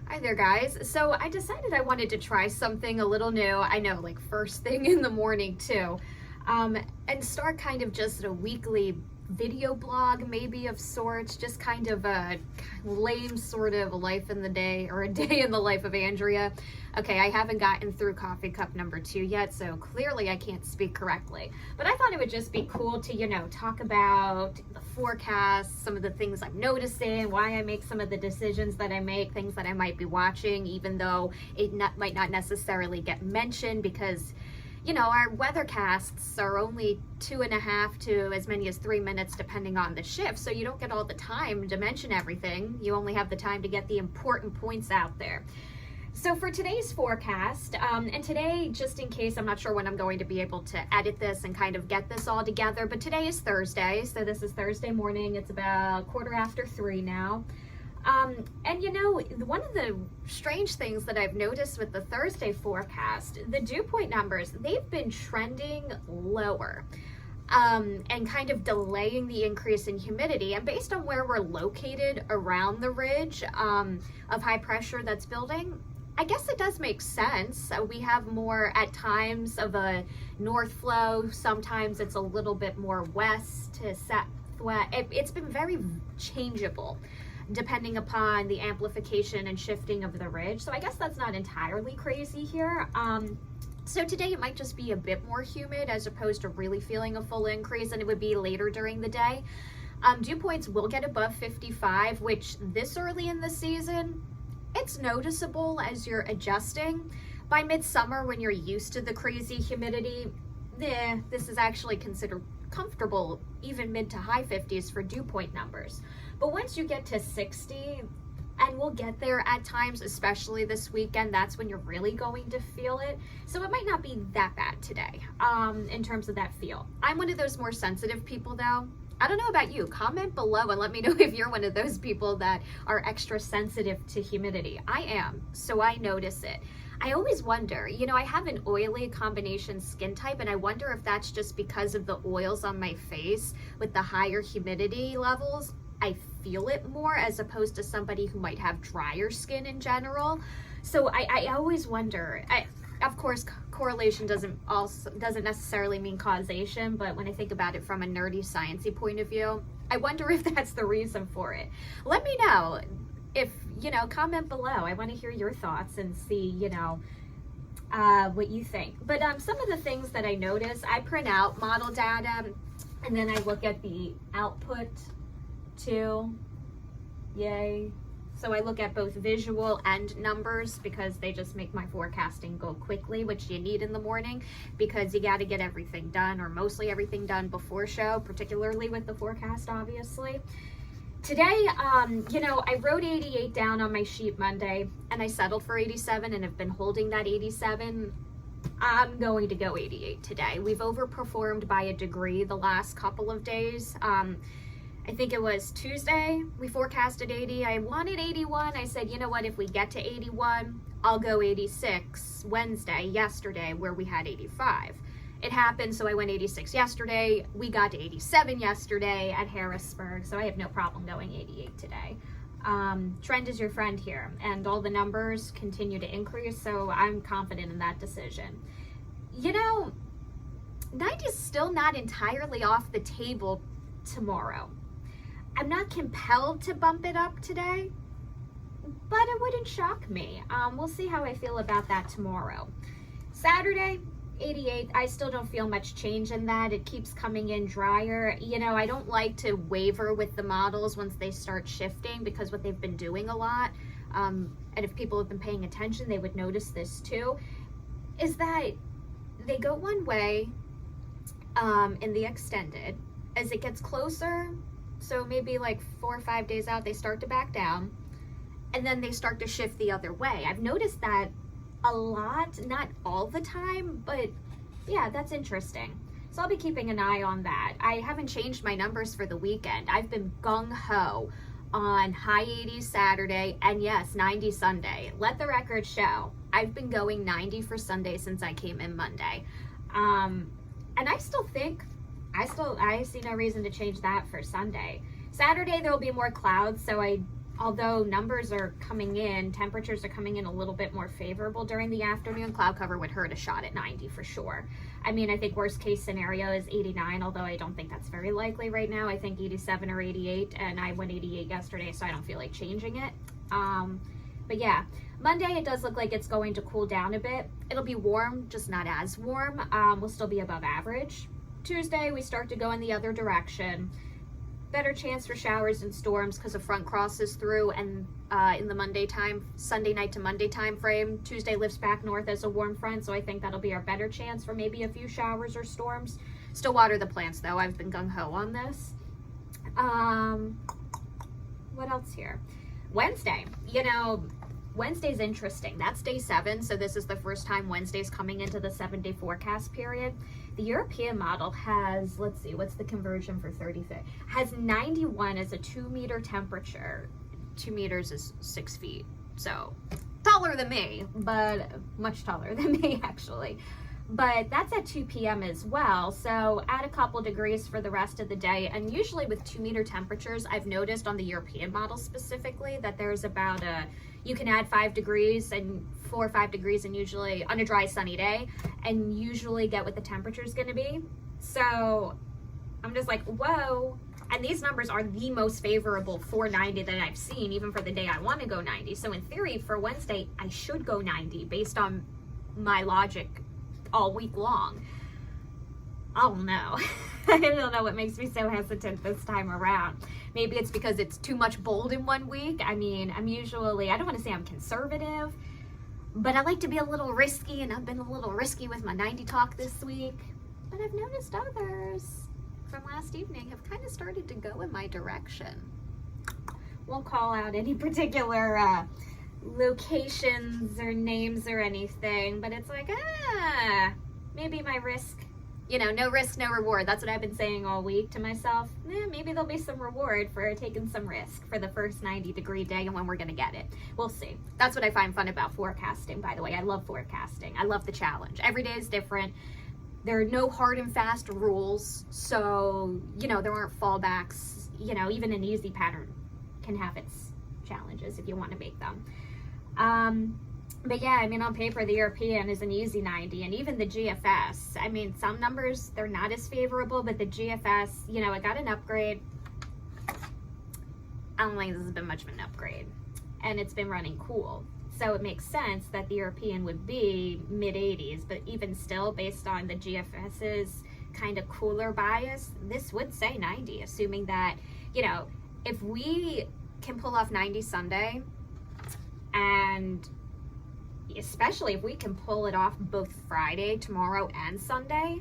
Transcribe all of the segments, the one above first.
Hi there, guys. So I decided I wanted to try something a little new. I know, like first thing in the morning too, and start kind of just a weekly video blog, maybe of sorts, just kind of a lame sort of life in the day or a day in the life of Andrea. Okay, I haven't gotten through coffee cup number 2 yet, so clearly I can't speak correctly. But I thought it would just be cool to, talk about the forecast, some of the things I'm noticing, why I make some of the decisions that I make, things that I might be watching, even though it might not necessarily get mentioned because our weathercasts are only 2.5 to as many as 3 minutes depending on the shift. So you don't get all the time to mention everything. You only have the time to get the important points out there. So for today's forecast, and today, just in case, I'm not sure when I'm going to be able to edit this and kind of get this all together, but today is Thursday. So this is Thursday morning. It's about 3:15 now. One of the strange things that I've noticed with the Thursday forecast, the dew point numbers, they've been trending lower and kind of delaying the increase in humidity. And based on where we're located around the ridge of high pressure that's building, I guess it does make sense. We have more at times of a north flow. Sometimes it's a little bit more west to south. It's been very changeable depending upon the amplification and shifting of the ridge. So I guess that's not entirely crazy here. So today it might just be a bit more humid as opposed to really feeling a full increase, and it would be later during the day. Dew points will get above 55, which this early in the season, it's noticeable as you're adjusting. By midsummer, when you're used to the crazy humidity, this is actually considered comfortable, even mid to high 50s for dew point numbers. But once you get to 60, and we'll get there at times, especially this weekend, that's when you're really going to feel it. So it might not be that bad today in terms of that feel. I'm one of those more sensitive people though. I don't know about you. Comment below and let me know if you're one of those people that are extra sensitive to humidity. I am, so I notice it. I always wonder, I have an oily combination skin type, and I wonder if that's just because of the oils on my face. With the higher humidity levels, I feel it more as opposed to somebody who might have drier skin in general. So I always wonder. Of course, correlation doesn't necessarily mean causation, but when I think about it from a nerdy, sciencey point of view, I wonder if that's the reason for it. Let me know if, comment below. I want to hear your thoughts and see, what you think. But some of the things that I notice, I print out model data and then I look at the output too. Yay. So I look at both visual and numbers because they just make my forecasting go quickly, which you need in the morning because you got to get everything done, or mostly everything done before show, particularly with the forecast, obviously. Today, I wrote 88 down on my sheet Monday and I settled for 87 and have been holding that 87. I'm going to go 88 today. We've overperformed by a degree the last couple of days. I think it was Tuesday, we forecasted 80. I wanted 81. I said, you know what, if we get to 81, I'll go 86 yesterday, where we had 85. It happened, so I went 86 yesterday. We got to 87 yesterday at Harrisburg, so I have no problem going 88 today. Trend is your friend here, and all the numbers continue to increase, so I'm confident in that decision. 90 is still not entirely off the table tomorrow. I'm not compelled to bump it up today, but it wouldn't shock me. We'll see how I feel about that tomorrow. Saturday, 88. I still don't feel much change in that. It keeps coming in drier. I don't like to waver with the models once they start shifting, because what they've been doing a lot, and if people have been paying attention, they would notice this too, is that they go one way in the extended. As it gets closer, so maybe like 4 or 5 days out, they start to back down, and then they start to shift the other way. I've noticed that a lot, not all the time, but yeah, that's interesting. So I'll be keeping an eye on that. I haven't changed my numbers for the weekend. I've been gung-ho on high 80s Saturday and yes, 90 Sunday. Let the record show. I've been going 90 for Sunday since I came in Monday. And I still think I see no reason to change that for Sunday. Saturday, there will be more clouds, so I although numbers are coming in, temperatures are coming in a little bit more favorable during the afternoon, cloud cover would hurt a shot at 90 for sure. I mean, I think worst case scenario is 89, although I don't think that's very likely right now. I think 87 or 88, and I went 88 yesterday, so I don't feel like changing it. But yeah, Monday it does look like it's going to cool down a bit. It'll be warm, just not as warm. We'll still be above average. Tuesday, we start to go in the other direction. Better chance for showers and storms because a front crosses through, and in the Sunday night to Monday time frame, Tuesday lifts back north as a warm front, so I think that'll be our better chance for maybe a few showers or storms. Still water the plants though. I've been gung-ho on this. What else here? Wednesday, Wednesday's interesting. That's day 7, so this is the first time Wednesday's coming into the 7-day forecast period. The European model has, let's see, what's the conversion for 30 has 91 as a 2-meter temperature. 2 meters is 6 feet, so taller than me, but much taller than me actually. But that's at 2 p.m. as well, so add a couple degrees for the rest of the day. And usually with 2-meter temperatures, I've noticed on the European model specifically that there's about you can add 5 degrees and 4 or 5 degrees, and usually on a dry sunny day, and usually get what the temperature is going to be. So I'm just like, whoa. And these numbers are the most favorable for 90 that I've seen, even for the day I want to go 90. So in theory, for Wednesday, I should go 90 based on my logic all week long. Oh no. I don't know what makes me so hesitant this time around. Maybe it's because it's too much bold in one week. I mean, I don't want to say I'm conservative, but I like to be a little risky, and I've been a little risky with my 90 talk this week. But I've noticed others from last evening have kind of started to go in my direction. Won't call out any particular locations or names or anything, but it's like, maybe my risk, no risk, no reward. That's what I've been saying all week to myself. Maybe there'll be some reward for taking some risk for the first 90-degree day and when we're going to get it. We'll see. That's what I find fun about forecasting, by the way. I love forecasting. I love the challenge. Every day is different. There are no hard and fast rules, so, there aren't fallbacks. Even an easy pattern can have its challenges if you want to make them. But yeah, I mean, on paper, the European is an easy 90, and even the GFS. I mean, some numbers, they're not as favorable, but the GFS, it got an upgrade. I don't think this has been much of an upgrade, and it's been running cool. So it makes sense that the European would be mid-80s, but even still, based on the GFS's kind of cooler bias, this would say 90, assuming that, if we can pull off 90 Sunday, and especially if we can pull it off both Friday, tomorrow, and Sunday,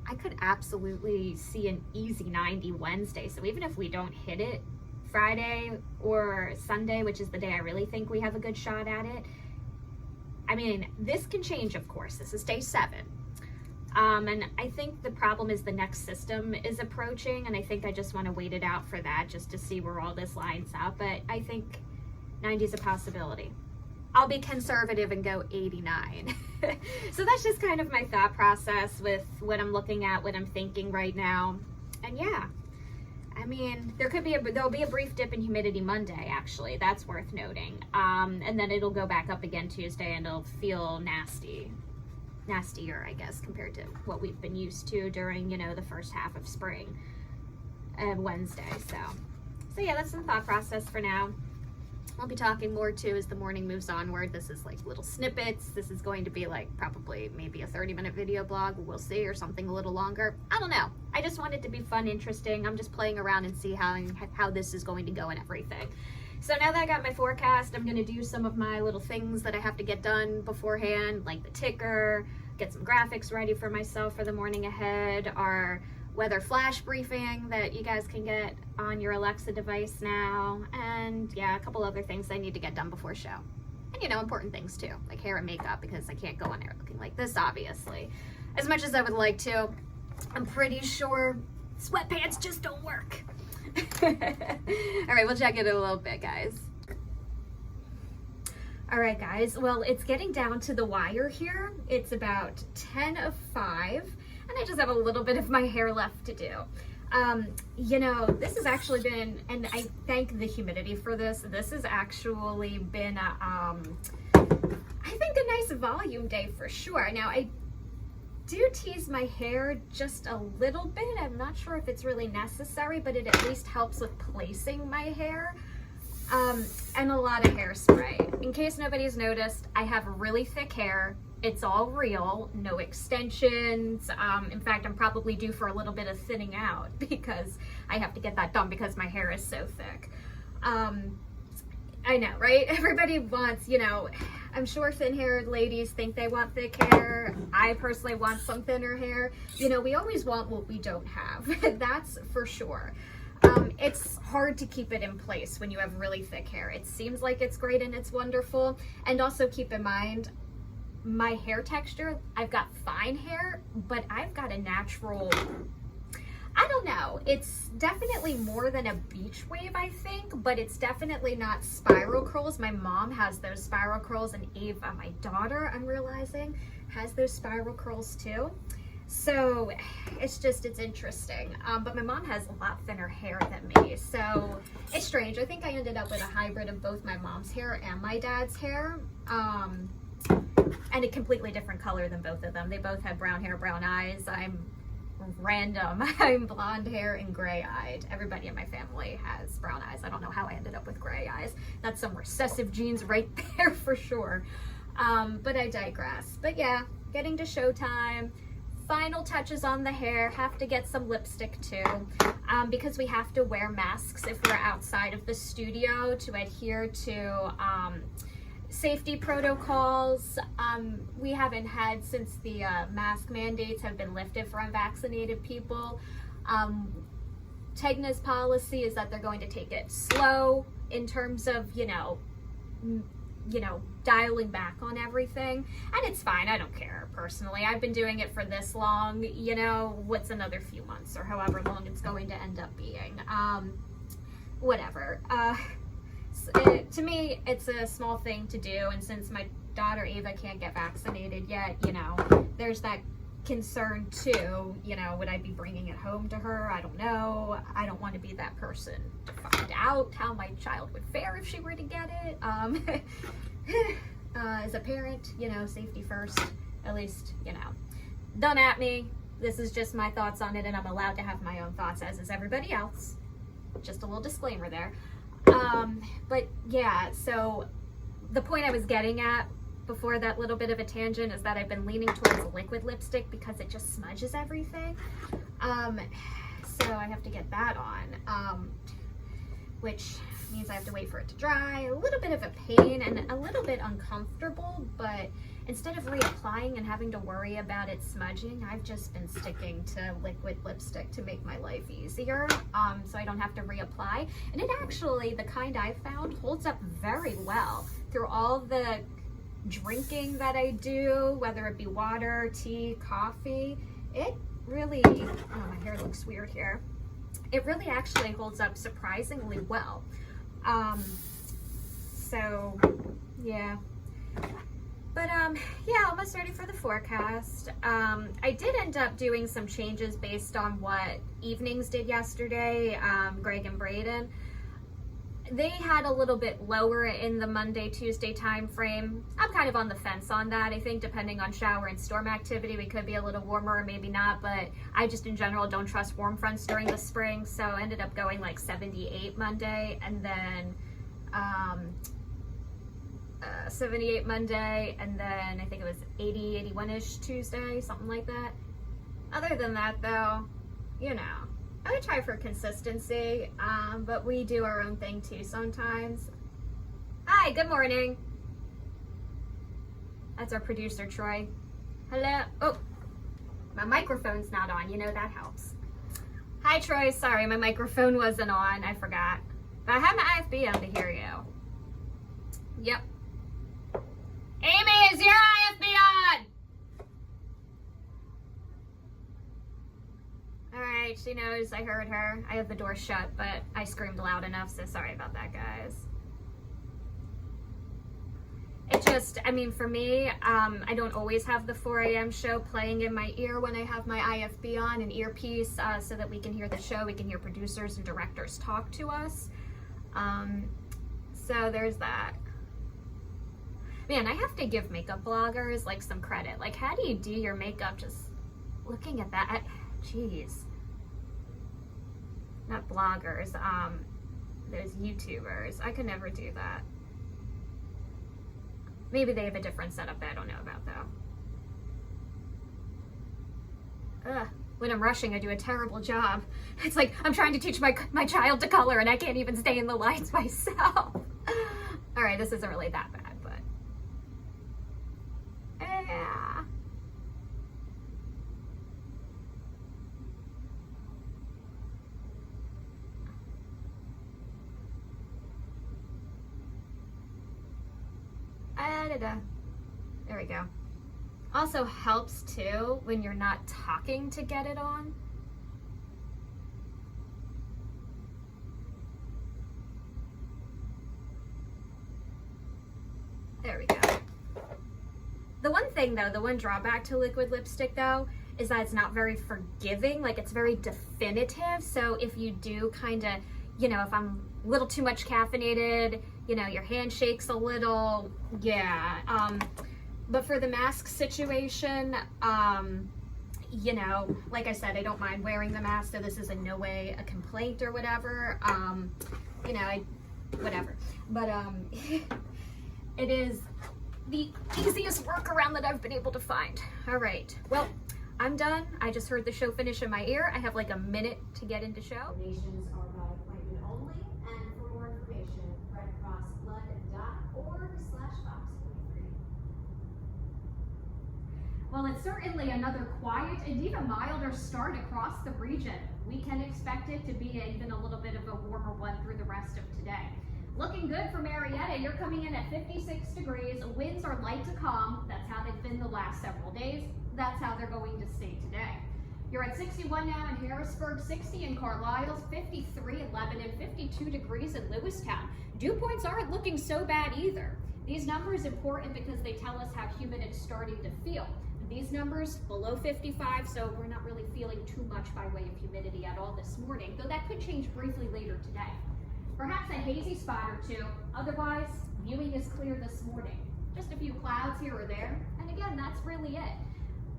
I could absolutely see an easy 90 Wednesday. So even if we don't hit it Friday or Sunday, which is the day I really think we have a good shot at it, I mean, this can change, of course. This is day 7. And I think the problem is the next system is approaching, and I think I just want to wait it out for that just to see where all this lines up. But I think 90 is a possibility. I'll be conservative and go 89. So that's just kind of my thought process with what I'm looking at, what I'm thinking right now. And yeah, I mean, there'll be a brief dip in humidity Monday, actually. That's worth noting. And then it'll go back up again Tuesday, and it'll feel nastier, I guess, compared to what we've been used to during, the first half of spring and Wednesday. So yeah, that's the thought process for now. I'll be talking more too as the morning moves onward. This is like little snippets. This is going to be like probably maybe a 30-minute video blog. We'll see, or something a little longer. I don't know. I just want it to be fun, interesting. I'm just playing around and see how this is going to go and everything. So now that I got my forecast, I'm going to do some of my little things that I have to get done beforehand, like the ticker, get some graphics ready for myself for the morning ahead, our weather flash briefing that you guys can get on your Alexa device now, and yeah, a couple other things I need to get done before show. And important things too, like hair and makeup, because I can't go on air looking like this, obviously. As much as I would like to, I'm pretty sure sweatpants just don't work. All right, we'll check it in a little bit, guys. All right, guys, well, it's getting down to the wire here. It's about 10 of 5. And I just have a little bit of my hair left to do. This has actually been, and I thank the humidity for this. This has actually been, I think, a nice volume day for sure. Now, I do tease my hair just a little bit. I'm not sure if it's really necessary, but it at least helps with placing my hair. And a lot of hairspray. In case nobody's noticed, I have really thick hair. It's all real, no extensions. In fact, I'm probably due for a little bit of thinning out because I have to get that done because my hair is so thick. I know, right? Everybody wants, I'm sure thin-haired ladies think they want thick hair. I personally want some thinner hair. We always want what we don't have. That's for sure. It's hard to keep it in place when you have really thick hair. It seems like it's great and it's wonderful. And also keep in mind, my hair texture, I've got fine hair, but I've got a natural, I don't know, it's definitely more than a beach wave, I think, but it's definitely not spiral curls. My mom has those spiral curls, and Ava, my daughter, I'm realizing, has those spiral curls too. So it's interesting. But my mom has a lot thinner hair than me, so it's strange. I think I ended up with a hybrid of both my mom's hair and my dad's hair. And a completely different color than both of them. They both have brown hair, brown eyes. I'm random. I'm blonde hair and gray eyed. Everybody in my family has brown eyes. I don't know how I ended up with gray eyes. That's some recessive genes right there for sure. But I digress. But yeah, getting to showtime. Final touches on the hair. Have to get some lipstick too, because we have to wear masks if we're outside of the studio to adhere to safety protocols. We haven't had since the mask mandates have been lifted for unvaccinated people. Tegna's policy is that they're going to take it slow in terms of, dialing back on everything. And it's fine. I don't care personally. I've been doing it for this long, what's another few months or however long it's going to end up being. Whatever. To me, it's a small thing to do, and since my daughter Ava can't get vaccinated yet, there's that concern too. Would I be bringing it home to her? I don't know. I don't want to be that person to find out how my child would fare if she were to get it. As a parent, safety first, at least, don't at me. This is just my thoughts on it, and I'm allowed to have my own thoughts, as is everybody else. Just a little disclaimer there. But yeah, so the point I was getting at before that little bit of a tangent is that I've been leaning towards liquid lipstick because it just smudges everything. So I have to get that on, which means I have to wait for it to dry. A little bit of a pain and a little bit uncomfortable, but instead of reapplying and having to worry about it smudging, I've just been sticking to liquid lipstick to make my life easier, so I don't have to reapply. And it actually, the kind I found, holds up very well through all the drinking that I do, whether it be water, tea, coffee. It really, oh, my hair looks weird here. It really actually holds up surprisingly well. So yeah. But yeah, almost ready for the forecast. I did end up doing some changes based on what Evenings did yesterday, Greg and Braden. They had a little bit lower in the Monday, Tuesday time frame. I'm kind of on the fence on that. I think depending on shower and storm activity, we could be a little warmer or maybe not, but I just in general don't trust warm fronts during the spring, so I ended up going like 78 Monday and then 78 Monday, and then I think it was 80, 81-ish Tuesday, something like that. Other than that though, I would try for consistency, but we do our own thing too sometimes. Hi, good morning. That's our producer, Troy. Hello. Oh, my microphone's not on, that helps. Hi, Troy. Sorry, my microphone wasn't on. I forgot. But I have my IFB on to hear you. Yep. Amy, is your IFB on? Alright, she knows I heard her. I have the door shut, but I screamed loud enough, so sorry about that, guys. It just, I mean, for me, I don't always have the 4 a.m. show playing in my ear when I have my IFB on, an earpiece, so that we can hear the show, we can hear producers and directors talk to us. So there's that. Man, I have to give makeup bloggers like some credit. Like, how do you do your makeup? Just looking at that, jeez. Not bloggers, there's YouTubers. I could never do that. Maybe they have a different setup that I don't know about though. Ugh. When I'm rushing, I do a terrible job. It's like I'm trying to teach my child to color and I can't even stay in the lines myself. All right, this isn't really that bad, but yeah. There we go. Also helps too when you're not talking to get it on. There we go. The one thing though, the one drawback to liquid lipstick though, is that it's not very forgiving. Like, it's very definitive. So if you do kind of, you know, if I'm a little too much caffeinated, you know, your hand shakes a little, yeah. But for the mask situation, you know, like I said, I don't mind wearing the mask, so this is in no way a complaint or whatever. You know, whatever. But it is the easiest workaround that I've been able to find. All right, well, I'm done. I just heard the show finish in my ear. I have like a minute to get into show. Donations are by appointment only, and for more information, redcrossblood.org/Fox43. Well, it's certainly another quiet and even milder start across the region. We can expect it to be even a little bit of a warmer one through the rest of today. Looking good for Marietta. You're coming in at 56 degrees. Winds are light to calm. That's how they've been the last several days. That's how they're going to stay today. You're at 61 now in Harrisburg, 60 in Carlisle, 53 in Lebanon, 52 degrees in Lewistown. Dew points aren't looking so bad either. These numbers are important because they tell us how humid it's starting to feel. These numbers below 55, so we're not really feeling too much by way of humidity at all this morning, though that could change briefly later today. Perhaps a hazy spot or two. Otherwise, viewing is clear this morning. Just a few clouds here or there, and again, that's really it.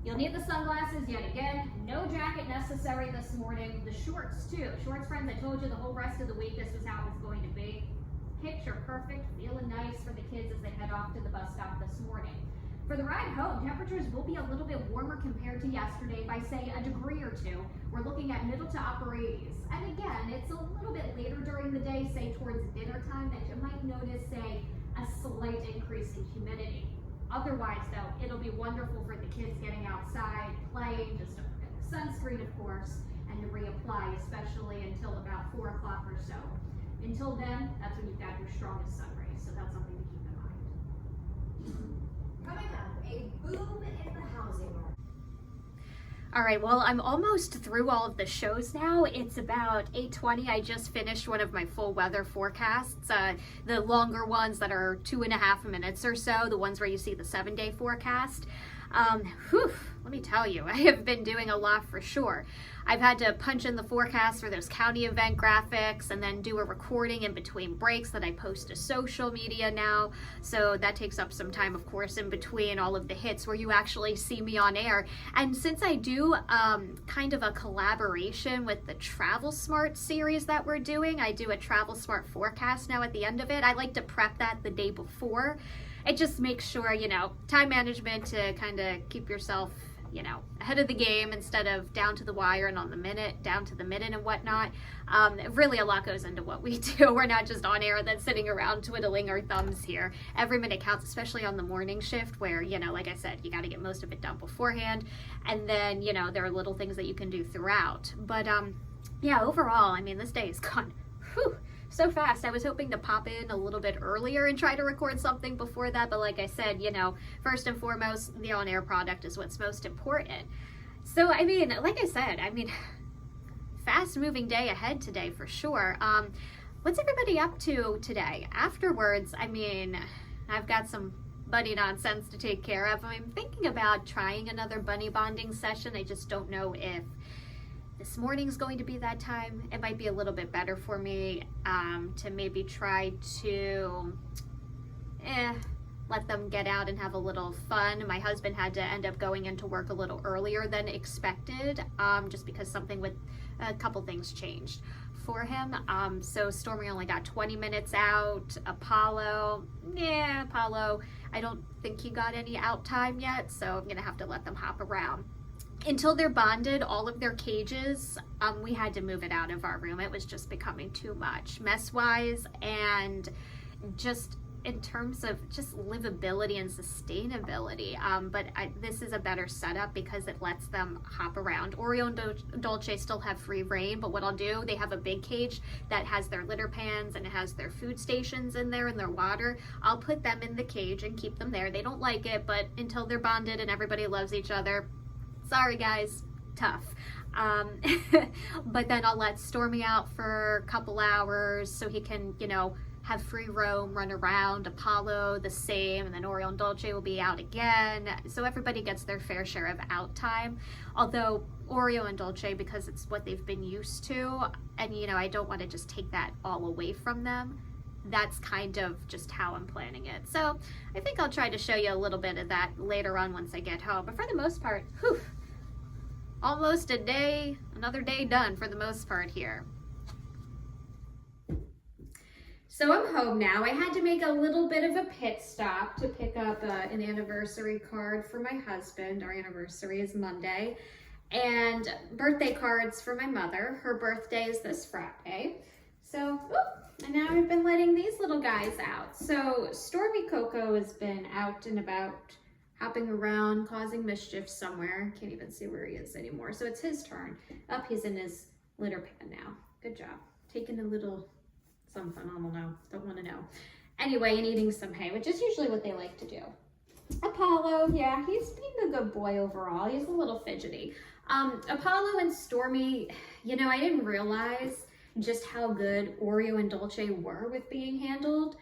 You'll need the sunglasses yet again. No jacket necessary this morning. The shorts too. Shorts, friends, I told you the whole rest of the week this was how it was going to be. Picture perfect, feeling nice for the kids as they head off to the bus stop this morning. For the ride home, temperatures will be a little bit warmer compared to yesterday by, say, a degree or two. We're looking at middle to upper 80s. And again, it's a little bit later during the day, say towards dinner time, that you might notice, say, a slight increase in humidity. Otherwise, though, it'll be wonderful for the kids getting outside, playing, just to put in the sunscreen, of course, and to reapply, especially until about 4 o'clock or so. Until then, that's when you've got your strongest sun rays, so that's something to keep in mind. Coming up, a boom in the housing market. All right, well, I'm almost through all of the shows now. It's about 8:20. I just finished one of my full weather forecasts, the longer ones that are 2.5 minutes or so, the ones where you see the 7-day forecast. Let me tell you, I have been doing a lot for sure. I've had to punch in the forecast for those county event graphics and then do a recording in between breaks that I post to social media now. So that takes up some time, of course, in between all of the hits where you actually see me on air. And since I do kind of a collaboration with the Travel Smart series that we're doing, I do a Travel Smart forecast now at the end of it. I like to prep that the day before. It just makes sure, you know, time management to kind of keep yourself, you know, ahead of the game instead of down to the wire and on the minute, down to the minute and whatnot. Really a lot goes into what we do. We're not just on air and then sitting around twiddling our thumbs here. Every minute counts, especially on the morning shift where, you know, like I said, you got to get most of it done beforehand. And then, you know, there are little things that you can do throughout. But yeah, overall, I mean, this day is gone, so fast. I was hoping to pop in a little bit earlier and try to record something before that, but like I said, you know, first and foremost, the on-air product is what's most important. So, I mean, like I said, I mean, fast-moving day ahead today for sure. What's everybody up to today? Afterwards, I mean, I've got some bunny nonsense to take care of. I'm thinking about trying another bunny bonding session. I just don't know if this morning's going to be that time. It might be a little bit better for me to maybe try to let them get out and have a little fun. My husband had to end up going into work a little earlier than expected, just because a couple things changed for him. So Stormy only got 20 minutes out. Apollo, I don't think he got any out time yet, so I'm gonna have to let them hop around. Until they're bonded, all of their cages, we had to move it out of our room. It was just becoming too much mess-wise, and just in terms of just livability and sustainability. But this is a better setup because it lets them hop around. Oreo and Dolce still have free reign, but what I'll do, they have a big cage that has their litter pans and it has their food stations in there and their water. I'll put them in the cage and keep them there. They don't like it, but until they're bonded and everybody loves each other, sorry guys, tough. But then I'll let Stormy out for a couple hours so he can, have free roam, run around. Apollo the same, and then Oreo and Dolce will be out again. So everybody gets their fair share of out time. Although Oreo and Dolce, because it's what they've been used to, and I don't want to just take that all away from them. That's kind of just how I'm planning it. So I think I'll try to show you a little bit of that later on once I get home. But for the most part, almost another day done for the most part here. So I'm home now. I had to make a little bit of a pit stop to pick up an anniversary card for my husband. Our anniversary is Monday. And birthday cards for my mother. Her birthday is this Friday. So, and now I've been letting these little guys out. So Stormy Coco has been out and about, hopping around, causing mischief somewhere. Can't even see where he is anymore. So it's his turn. Up, he's in his litter pan now. Good job. Taking a little something, I don't know, don't want to know. Anyway, and eating some hay, which is usually what they like to do. Apollo, yeah, he's being a good boy overall. He's a little fidgety. Apollo and Stormy, I didn't realize just how good Oreo and Dolce were with being handled.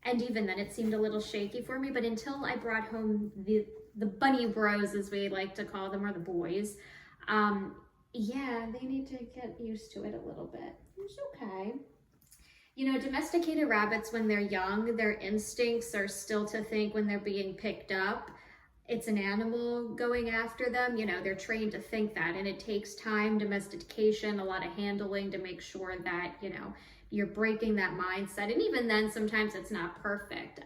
And even then it seemed a little shaky for me, but until I brought home the bunny bros, as we like to call them, or the boys, yeah, they need to get used to it a little bit. It's okay. Domesticated rabbits, when they're young, their instincts are still to think when they're being picked up, it's an animal going after them. They're trained to think that, and it takes time, domestication, a lot of handling to make sure that, you're breaking that mindset. And even then, sometimes it's not perfect.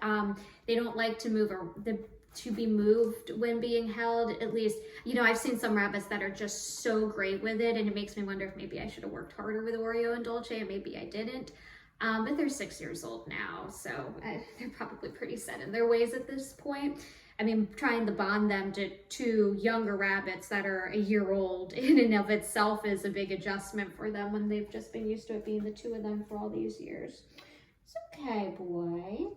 They don't like to to be moved when being held. At least, I've seen some rabbits that are just so great with it, and it makes me wonder if maybe I should have worked harder with Oreo and Dolce, and maybe I didn't. But they're 6 years old now, so they're probably pretty set in their ways at this point. I mean, trying to bond them to two younger rabbits that are a year old in and of itself is a big adjustment for them when they've just been used to it being the two of them for all these years. It's okay, boy.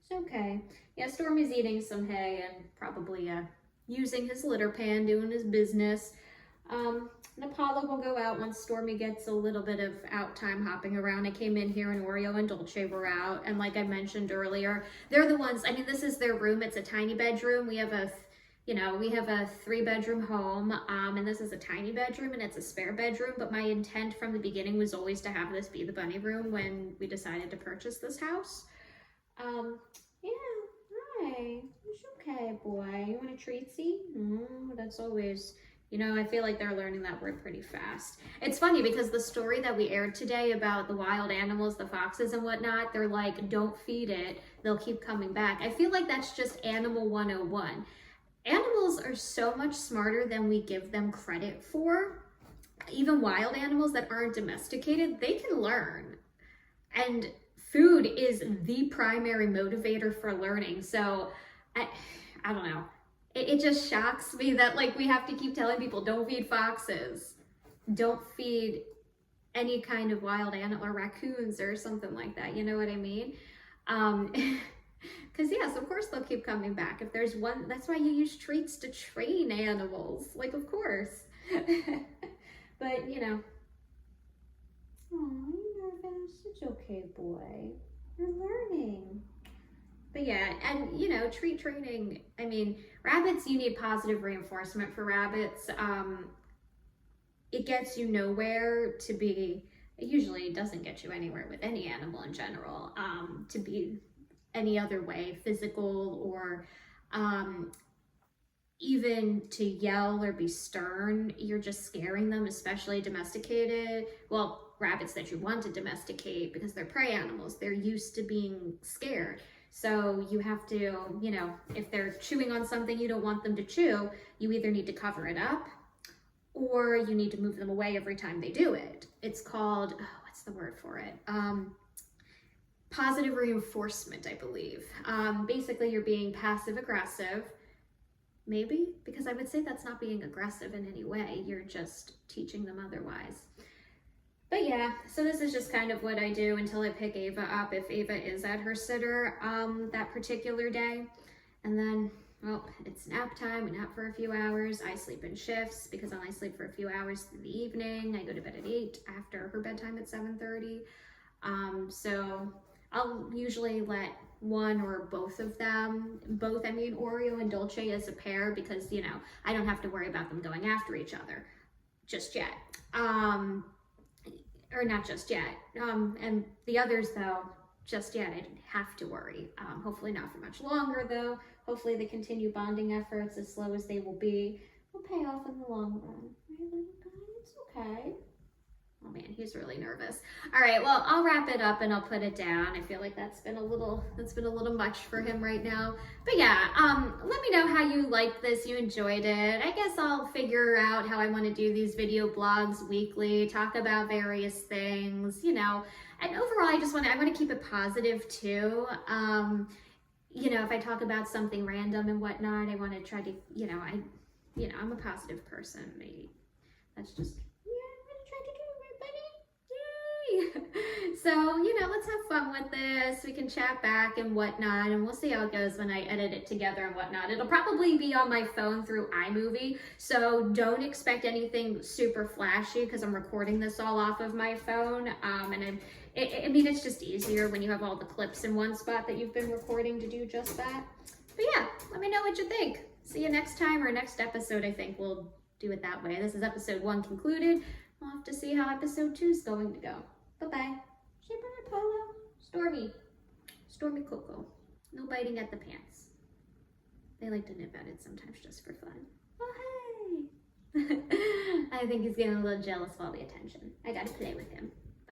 It's okay. Yeah, Stormy's eating some hay and probably using his litter pan, doing his business. And Apollo will go out once Stormy gets a little bit of out time hopping around. I came in here and Oreo and Dolce were out. And like I mentioned earlier, they're the ones, this is their room. It's a tiny bedroom. We have a 3-bedroom home. And this is a tiny bedroom and it's a spare bedroom. But my intent from the beginning was always to have this be the bunny room when we decided to purchase this house. Yeah, hi. It's okay, boy. You want a treatsy? That's always... I feel like they're learning that word pretty fast. It's funny because the story that we aired today about the wild animals, the foxes and whatnot, they're like, don't feed it, they'll keep coming back. I feel like that's just Animal 101. Animals are so much smarter than we give them credit for. Even wild animals that aren't domesticated, they can learn. And food is the primary motivator for learning. So, I don't know. It just shocks me that we have to keep telling people don't feed foxes, don't feed any kind of wild animal or raccoons or something like that. You know what I mean? Because yes, of course they'll keep coming back. If there's one, that's why you use treats to train animals. Of course. But oh, you're nervous. It's okay, boy. You're learning. But yeah, and you know, treat training, I mean, rabbits, you need positive reinforcement for rabbits. It gets you nowhere to be, it usually doesn't get you anywhere with any animal in general, to be any other way, physical or even to yell or be stern. You're just scaring them, especially domesticated. Well, rabbits that you want to domesticate because they're prey animals. They're used to being scared. So you have to, you know, if they're chewing on something you don't want them to chew, you either need to cover it up or you need to move them away every time they do it. It's called, oh, what's the word for it? Positive reinforcement, I believe. Basically, you're being passive aggressive. Maybe, because I would say that's not being aggressive in any way. You're just teaching them otherwise. But yeah, so this is just kind of what I do until I pick Ava up, if Ava is at her sitter that particular day. And then, well, it's nap time. We nap for a few hours. I sleep in shifts because I only sleep for a few hours through the evening. I go to bed at 8 after her bedtime at 7:30. So I'll usually let one or both of them, I mean Oreo and Dolce as a pair, because, you know, I don't have to worry about them going after each other just yet. Or not just yet. And the others, though, just yet, I didn't have to worry. Hopefully not for much longer, though. Hopefully the continued bonding efforts, as slow as they will be, will pay off in the long run. Right, little guy? It's okay. Oh man, he's really nervous. All right, well, I'll wrap it up and I'll put it down. I feel like that's been a little much for him right now. But yeah, let me know how you liked this, you enjoyed it. I guess I'll figure out how I want to do these video blogs weekly, talk about various things, you know. And overall, I want to keep it positive too. You know, if I talk about something random and whatnot, I want to try to, I'm a positive person. That's just, so, you know, let's have fun with this. We can chat back and whatnot, and we'll see how it goes when I edit it together and whatnot. It'll probably be on my phone through iMovie, so don't expect anything super flashy because I'm recording this all off of my phone. I mean, it's just easier when you have all the clips in one spot that you've been recording to do just that. But yeah, let me know what you think. See you next time, or next episode. I think we'll do it that way. This is episode 1 concluded. We'll have to see how episode 2 is going to go. Bye-bye. Say bye, Polo. Stormy Coco. No biting at the pants. They like to nip at it sometimes just for fun. Oh, hey. I think he's getting a little jealous of all the attention. I gotta play with him.